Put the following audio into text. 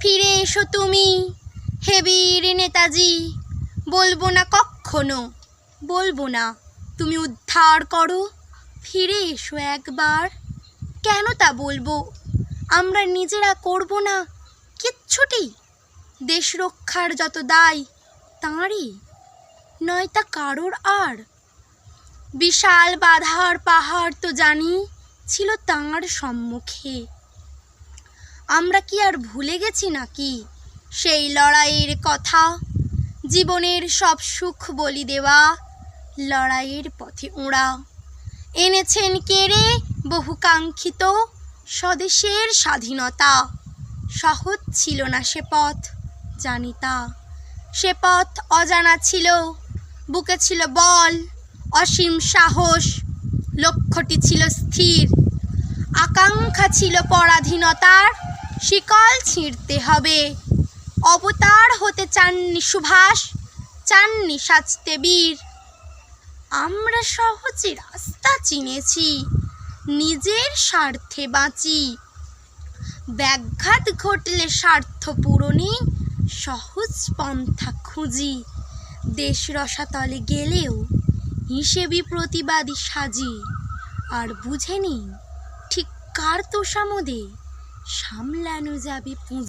ফিরে এসো তুমি হে বীর নেতাজি। বলবো না কখনো, বলবো না তুমি উদ্ধার করো, ফিরে এসো একবার। কেন তা বলবো, আমরা নিজেরা করব না কিচ্ছুটি? দেশ রক্ষার যত দায় তাঁরই, নয় তা কারোর আর। বিশাল বাধার পাহাড় তো জানি ছিল তাঁর সম্মুখে। আমরা কি আর ভুলে গেছি নাকি সেই লড়াইয়ের কথা? জীবনের সব সুখ বলি দেওয়া, লড়াইয়ের পথে ওরা। এনেছেন কেড়ে বহুকাঙ্ক্ষিত স্বদেশের স্বাধীনতা। সহজ ছিল না সে পথ, জানি তা। সে পথ অজানা ছিল, বুকে ছিল বল, অসীম সাহস। লক্ষ্যটি ছিল স্থির, আকাঙ্ক্ষা ছিল পরাধীনতার। শিকল ছিঁড়তে হবে, অবতার হতে চাননি সুভাষ, চাননি সাজতে বীর। আমরা সহজে রাস্তা চিনেছি, নিজের স্বার্থে বাঁচি। ব্যাঘাত ঘটলে স্বার্থ পূরণে সহজ পন্থা খুঁজি। দেশ রসাতলে গেলেও হিসেবি প্রতিবাদী সাজি। আর বুঝে নিই ঠিক কার তোষামোদে সামলানো যাবে পুঁজি।